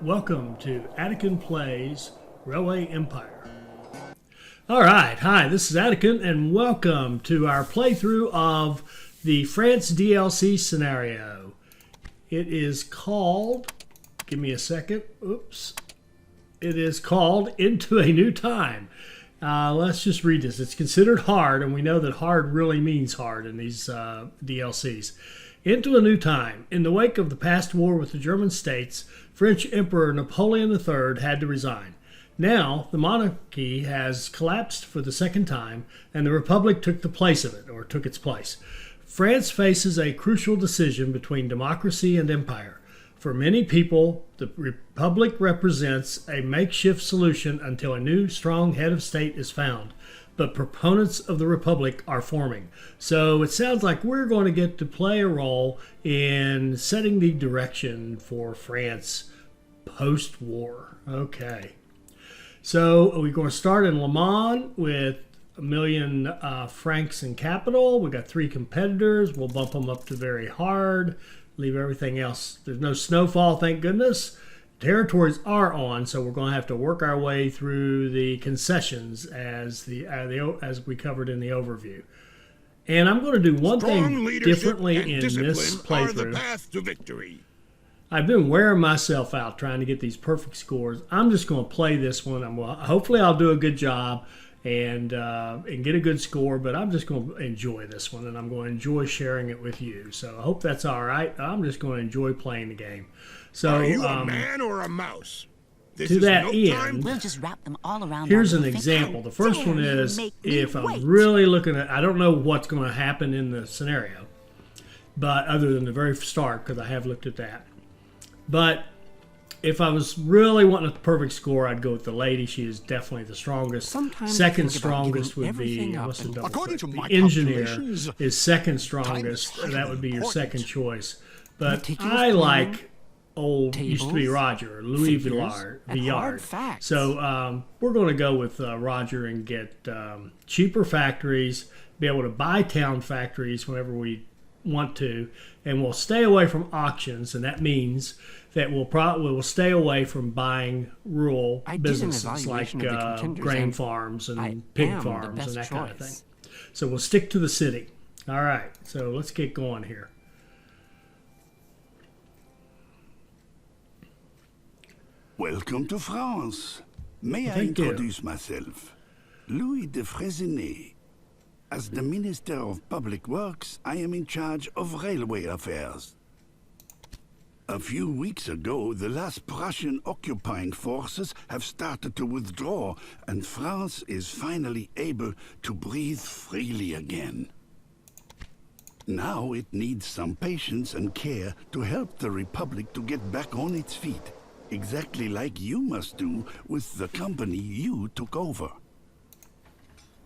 Welcome to Attican Plays Railway Empire. Alright, hi, this is Attican, and welcome to our playthrough of the France DLC scenario. It is called, give me a second, oops. It is called Into a New Time. Let's just read this. It's considered hard, and we know that hard really means hard in these DLCs. Into a new time. In the wake of the past war with the German states, French Emperor Napoleon III had to resign. Now, the monarchy has collapsed for the second time, and the Republic took the place of it, or took its place. France faces a crucial decision between democracy and empire. For many people, the Republic represents a makeshift solution until a new, strong head of state is found. But proponents of the Republic are forming. So it sounds like we're going to get to play a role in setting the direction for France post-war. Okay. So we're going to start in Le Mans with 1 million francs in capital. We got 3 competitors. We'll bump them up to very hard. Leave everything else. There's no snowfall, thank goodness. Territories are on, so we're going to have to work our way through the concessions as we covered in the overview. And I'm going to do one thing differently in this playthrough. Are the path to victory. I've been wearing myself out trying to get these perfect scores. I'm just going to play this one. Hopefully I'll do a good job and get a good score, but I'm just going to enjoy this one, and I'm going to enjoy sharing it with you. So I hope that's all right. I'm just going to enjoy playing the game. So, are you a man or a mouse? This to is that no end, we'll just wrap them all around. here's an example. The first one is if I'm really looking at, I don't know what's going to happen in the scenario, but other than the very start, because I have looked at that. But if I was really wanting a perfect score, I'd go with the lady. She is definitely the strongest. Sometimes second strongest would be, what's the double? According to my the engineer calculations, is second strongest. That would be your second choice. But Meticulous I planning, like old, used to be tables, Roger, Louis figures, and hard Villard. facts. So we're going to go with Roger and get cheaper factories, be able to buy town factories whenever we want to, and we'll stay away from auctions, and that means that we'll stay away from buying rural businesses like grain farms and pig farms and that kind of thing. So we'll stick to the city. All right, so let's get going here. Welcome to France. May I Thank you. introduce myself? Louis de Fraisenet. As the Minister of Public Works, I am in charge of railway affairs. A few weeks ago, the last Prussian occupying forces have started to withdraw, and France is finally able to breathe freely again. Now it needs some patience and care to help the Republic to get back on its feet, exactly like you must do with the company you took over.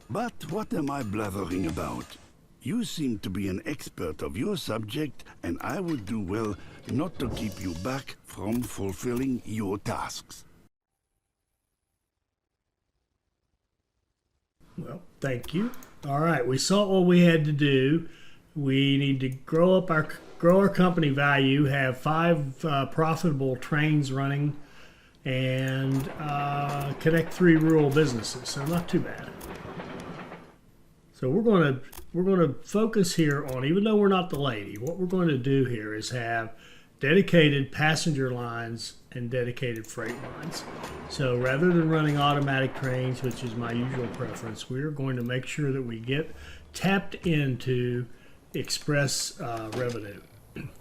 But what am I blathering about? You seem to be an expert of your subject, and I would do well not to keep you back from fulfilling your tasks. Well, thank you. All right, we saw what we had to do. We need to grow our company value, have 5 profitable trains running, and connect 3 rural businesses. So not too bad. So we're going to focus here on, even though we're not the lady, what we're going to do here is have dedicated passenger lines and dedicated freight lines. So rather than running automatic trains, which is my usual preference, we're going to make sure that we get tapped into express revenue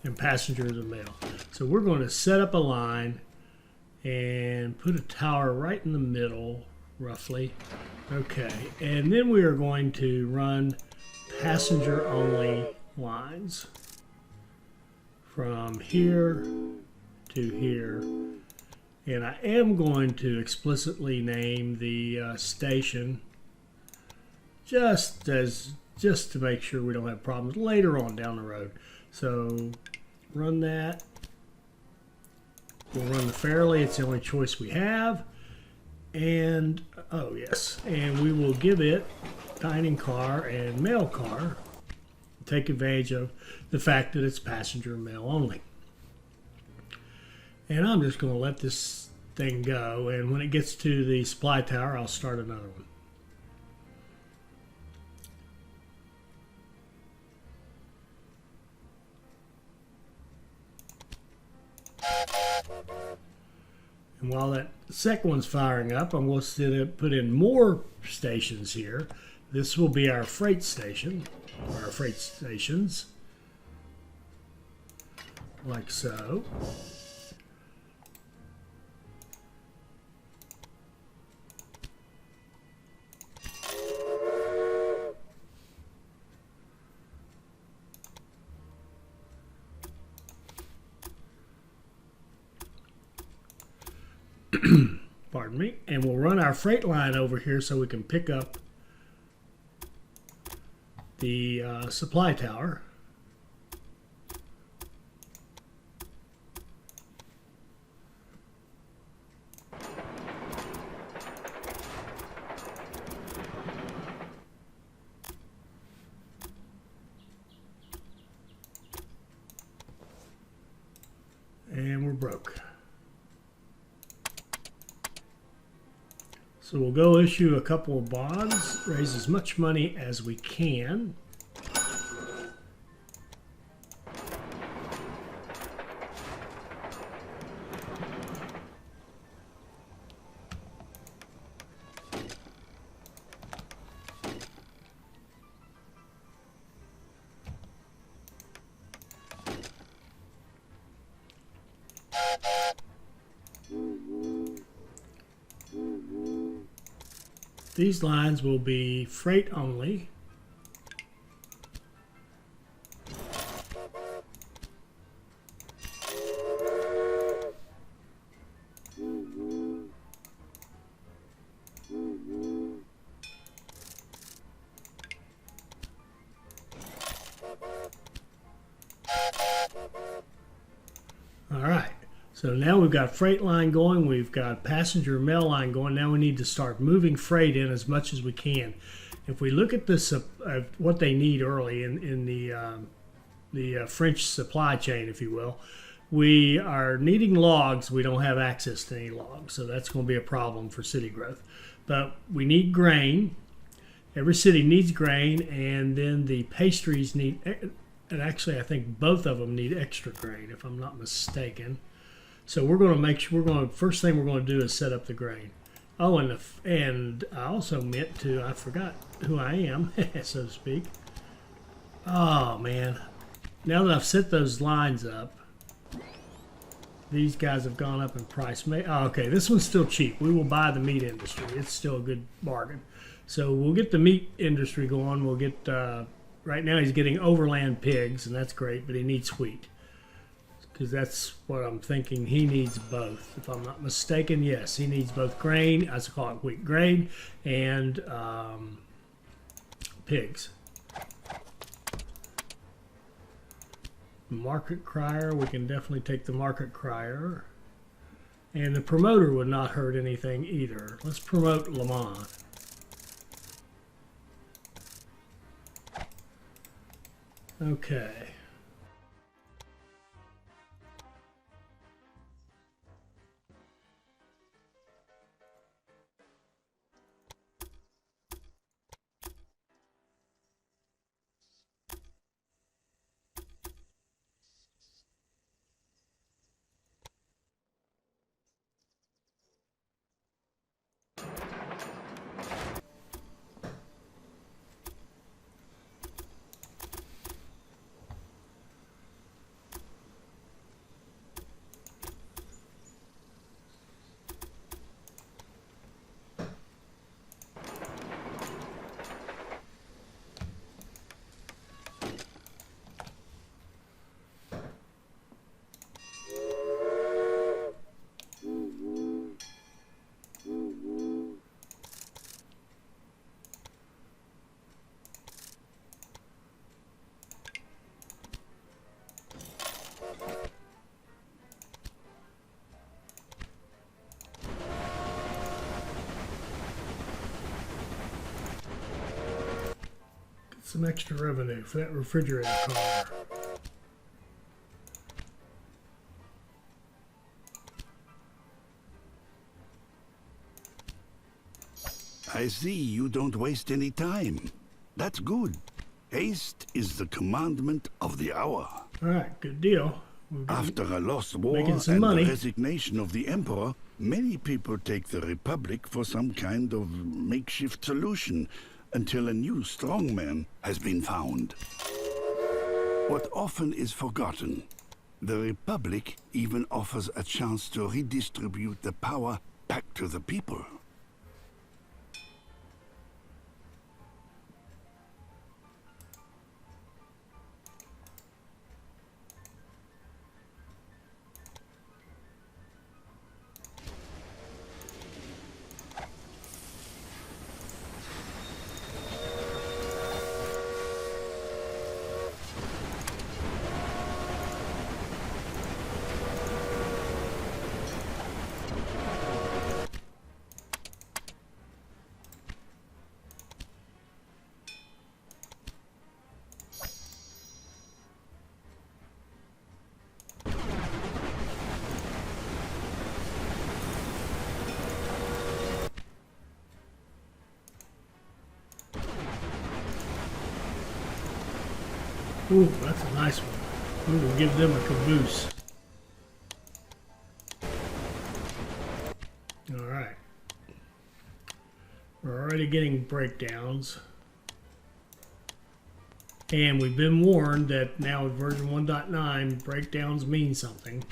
and passengers and mail. So we're going to set up a line and put a tower right in the middle, roughly. Okay, and then we are going to run passenger-only lines from here to here. And I am going to explicitly name the station just to make sure we don't have problems later on down the road. So run that. We'll run the Fairley. It's the only choice we have. And, oh yes, and we will give it dining car and mail car. Take advantage of the fact that it's passenger mail only. And I'm just going to let this thing go, and when it gets to the supply tower, I'll start another one. And while that second one's firing up, I'm going to put in more stations here. This will be our freight station, or our freight stations, like so. Pardon me. And we'll run our freight line over here so we can pick up the supply tower. And we're broke. So we'll go issue a couple of bonds, raise as much money as we can. These lines will be freight only. All right. So now we've got freight line going, we've got passenger mail line going. Now we need to start moving freight in as much as we can. If we look at this, what they need early in the French supply chain, if you will, we are needing logs. We don't have access to any logs, so that's going to be a problem for city growth. But we need grain. Every city needs grain, and then the pastries need, and actually I think both of them need extra grain, if I'm not mistaken. So we're going to make sure first thing we're going to do is set up the grain. Oh, and I also meant to, I forgot who I am, so to speak. Oh man, now that I've set those lines up, these guys have gone up in price. Oh, okay, this one's still cheap. We will buy the meat industry. It's still a good bargain. So we'll get the meat industry going. We'll get, right now he's getting overland pigs, and that's great, but he needs wheat. Because that's what I'm thinking. He needs both. If I'm not mistaken, yes, he needs both grain, I call it wheat, grain, and pigs. Market crier, we can definitely take the market crier. And the promoter would not hurt anything either. Let's promote Le Mans. Okay. Some extra revenue for that refrigerator car. I see you don't waste any time. That's good. Haste is the commandment of the hour. All right, good deal. After a lost war Making and some money. the resignation of the Emperor, many people take the Republic for some kind of makeshift solution until a new strongman has been found. What often is forgotten, the Republic even offers a chance to redistribute the power back to the people. Ooh, that's a nice one. We'll give them a caboose. All right. We're already getting breakdowns. And we've been warned that now with version 1.9, breakdowns mean something.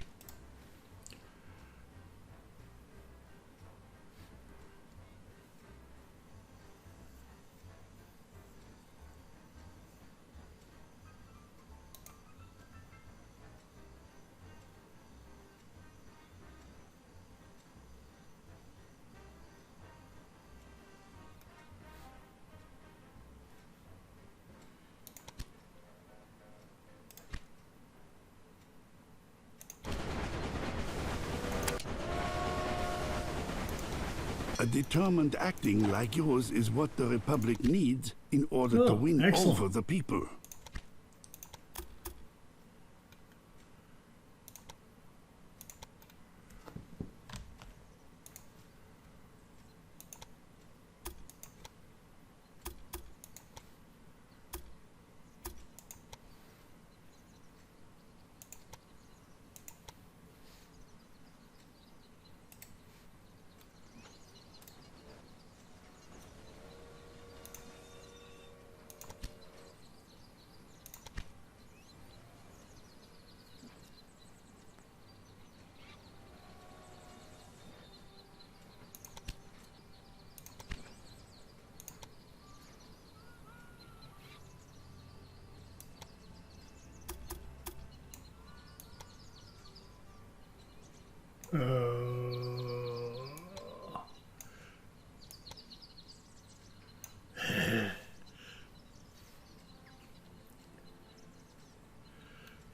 A determined acting like yours is what the Republic needs in order to Oh, win excellent. over the people.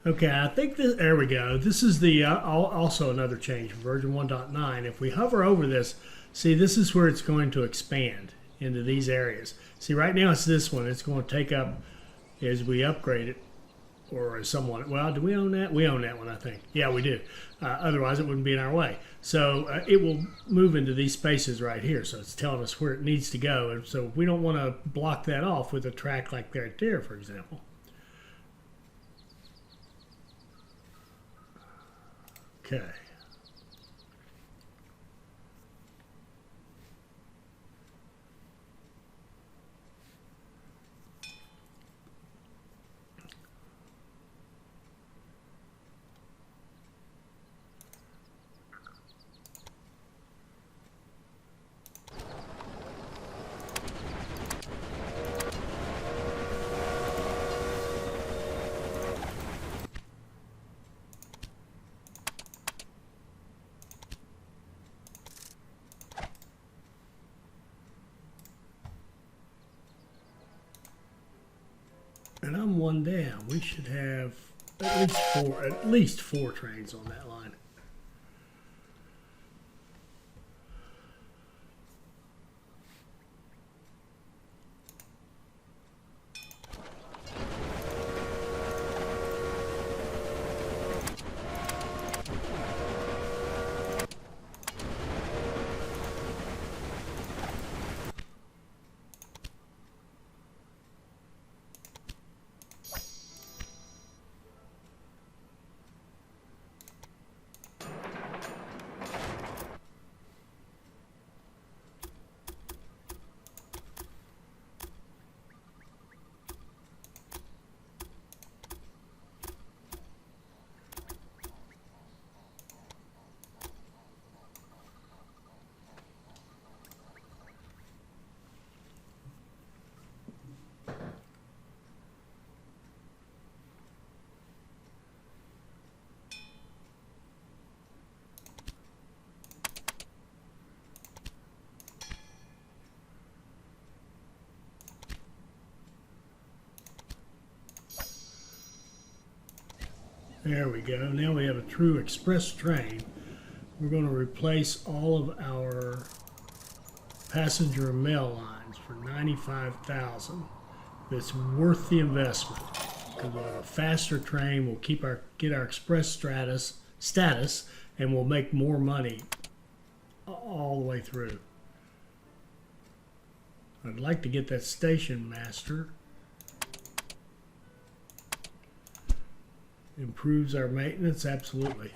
Okay, I think this, there we go. This is the also another change from version 1.9. If we hover over this, see, this is where it's going to expand into these areas. See, right now it's this one. It's going to take up as we upgrade it, or as someone, well, do we own that? We own that one, I think. Yeah, we do. Otherwise, it wouldn't be in our way. So it will move into these spaces right here. So it's telling us where it needs to go. And so we don't want to block that off with a track like right there, for example. Okay. And I'm one down. We should have at least four trains on that line. There we go. Now we have a true express train. We're going to replace all of our passenger and mail lines for $95,000. It's worth the investment because we'll have a faster train. We'll get our express status, and we'll make more money all the way through. I'd like to get that station master. Improves our maintenance, absolutely.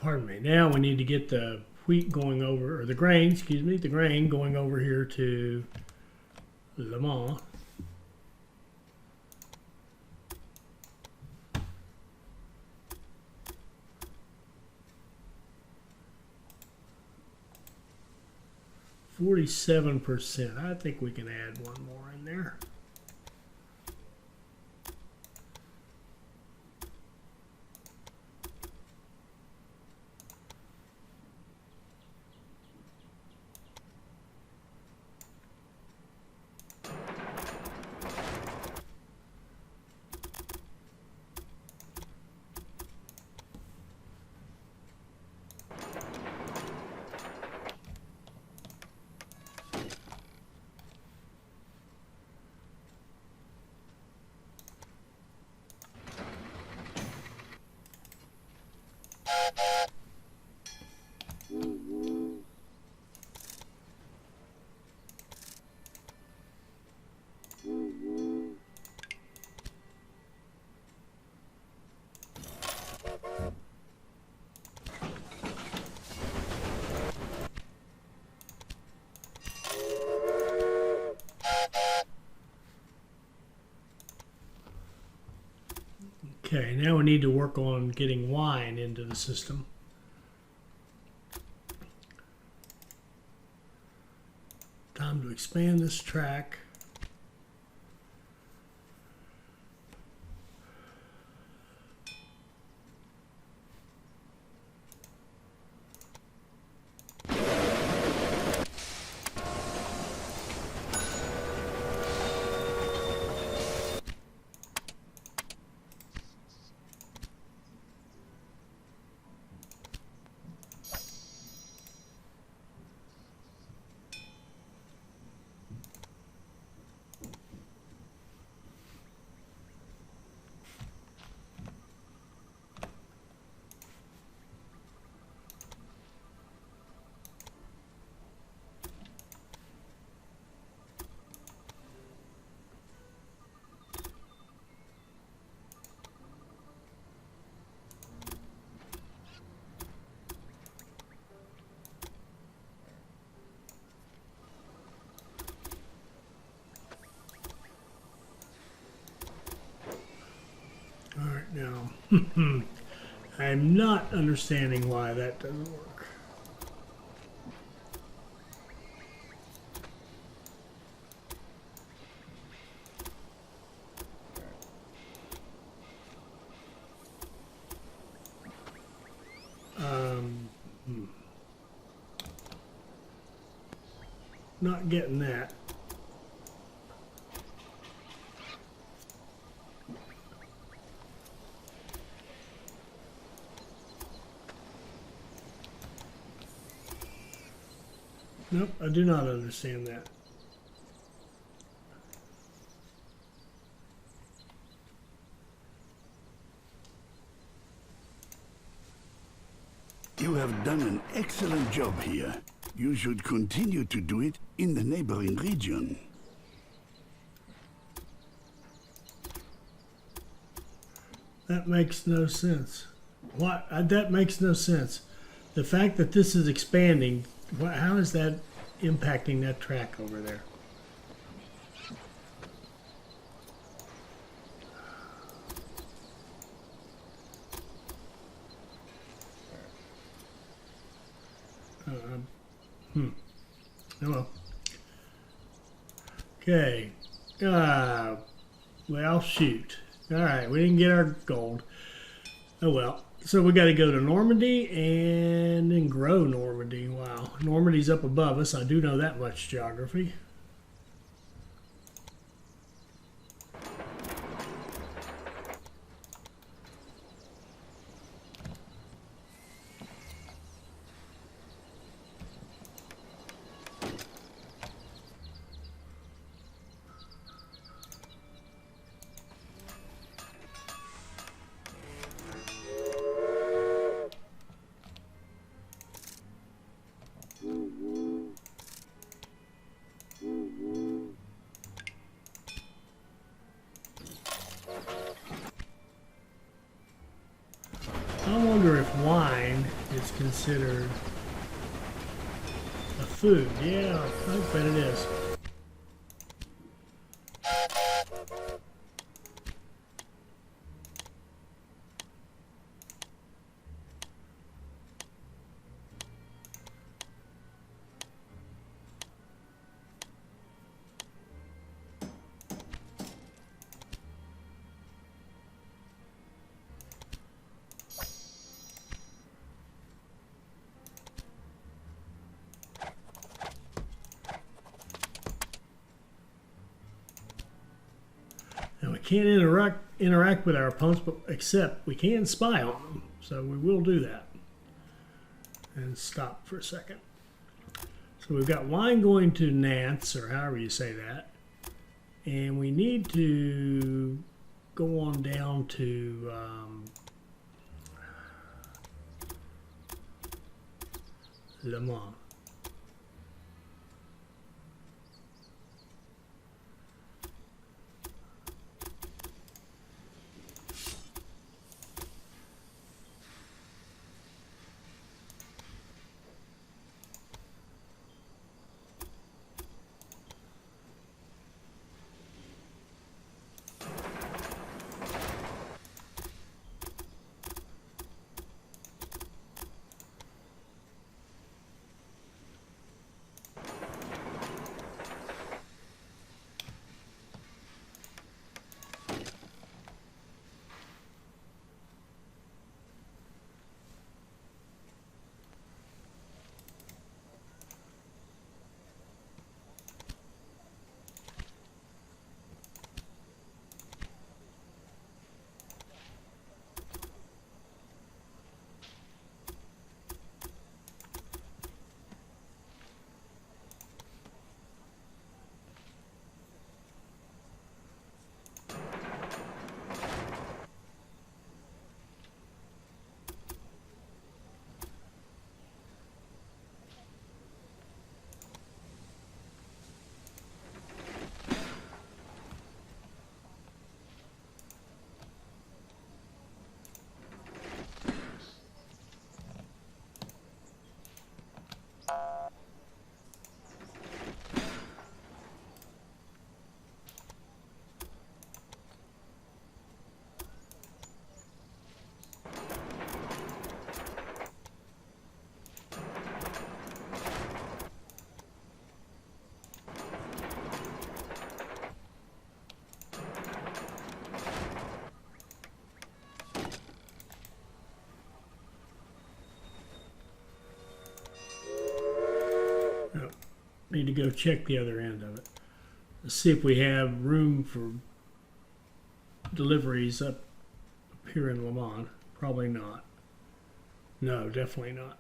Pardon me. Now we need to get the wheat going over, or the grain, excuse me, the grain going over here to Le Mans. %. I think we can add one more in there. Okay, now we need to work on getting wine into the system. Time to expand this track. All right, now I'm not understanding why that doesn't work. not getting that. Nope, I do not understand that. You have done an excellent job here. You should continue to do it in the neighboring region. That makes no sense. What? That makes no sense. The fact that this is expanding, how is that impacting that track over there? Oh well. Okay. Well, shoot. All right, we didn't get our gold. Oh well. So we got to go to Normandy and then grow Normandy. Wow, Normandy's up above us. I do know that much geography. I wonder if wine is considered a food. Yeah, I bet it is. And we can't interact with our opponents, but except we can spy on them. So we will do that. And stop for a second. So we've got wine going to Nantes, or however you say that. And we need to go on down to Le Mans. Need to go check the other end of it. Let's see if we have room for deliveries up here in Le Mans. Probably not. No, definitely not.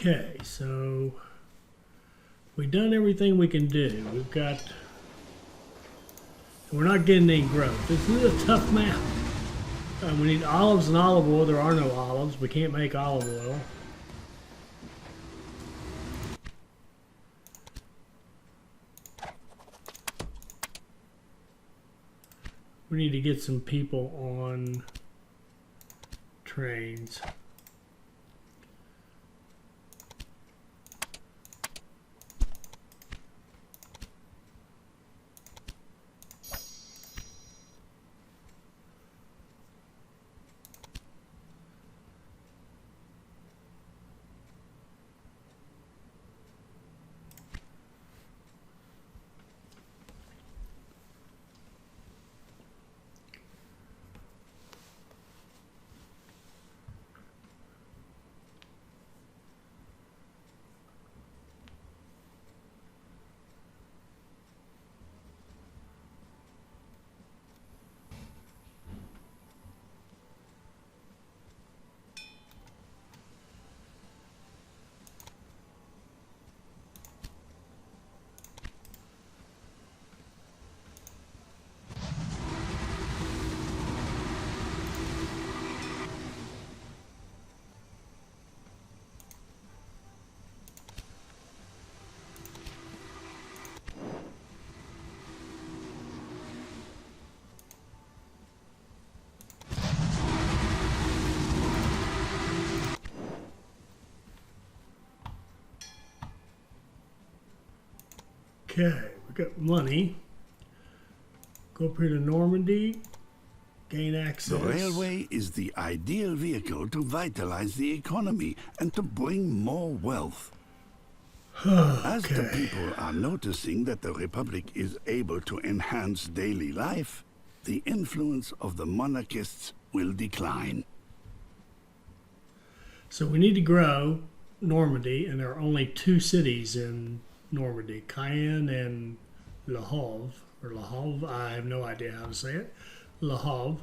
Okay, so we've done everything we can do. We're not getting any growth. This is a tough map. We need olives and olive oil. There are no olives. We can't make olive oil. We need to get some people on trains. Okay, we got money. Go up here to Normandy, gain access. The railway is the ideal vehicle to vitalize the economy and to bring more wealth. As the people are noticing that the Republic is able to enhance daily life, the influence of the monarchists will decline. So we need to grow Normandy, and there are only two cities in Normandy, Caen and Le Havre, or Le Havre, I have no idea how to say it, Le Havre.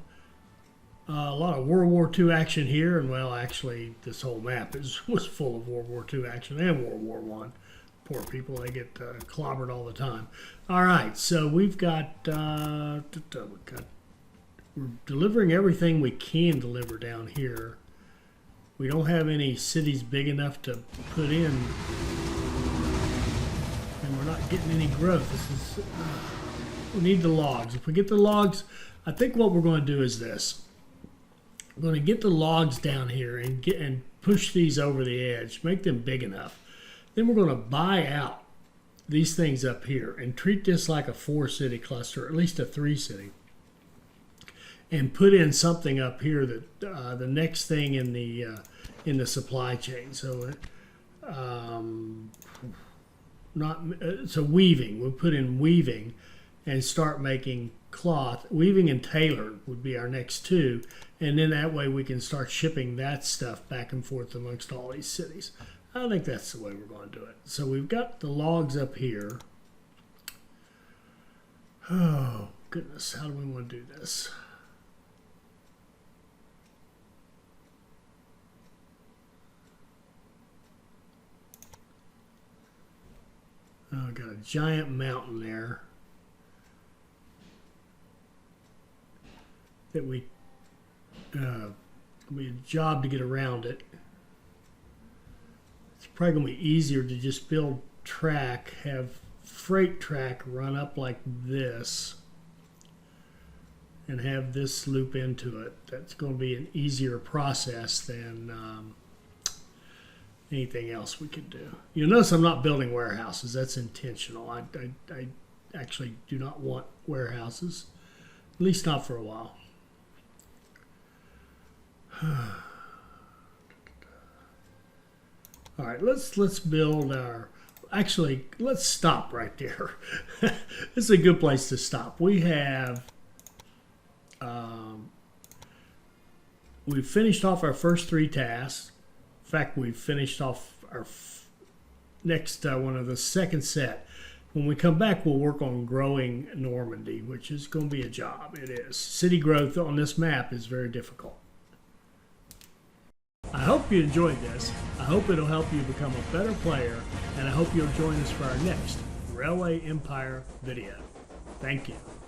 A lot of World War II action here, and well, actually, this whole map was full of World War II action and World War I. Poor people, they get clobbered all the time. All right, so we're delivering everything we can deliver down here. We don't have any cities big enough to put in, and we're not getting any growth. This is we need the logs. If we get the logs, I think what we're going to do is this. We're going to get the logs down here and push these over the edge, make them big enough. Then we're going to buy out these things up here and treat this like a 4-city cluster, or at least a 3-city. and put in something up here that the next thing in the supply chain. So so weaving. We'll put in weaving and start making cloth. Weaving and tailored would be our next two, and then that way we can start shipping that stuff back and forth amongst all these cities. I think that's the way we're going to do it. So we've got the logs up here. Oh goodness, how do we want to do this? Oh, I've got a giant mountain there that we be a job to get around it. It's probably going to be easier to just build track, have freight track run up like this, and have this loop into it. That's going to be an easier process than anything else we could do. You'll notice I'm not building warehouses. That's intentional. I actually do not want warehouses, at least not for a while. All right, let's build our. Actually, let's stop right there. This is a good place to stop. We have we've finished off our first three tasks. In fact, we've finished off our next one of the second set. When we come back, we'll work on growing Normandy, which is going to be a job. It is. City growth on this map is very difficult. I hope you enjoyed this. I hope it'll help you become a better player, and I hope you'll join us for our next Railway Empire video. Thank you.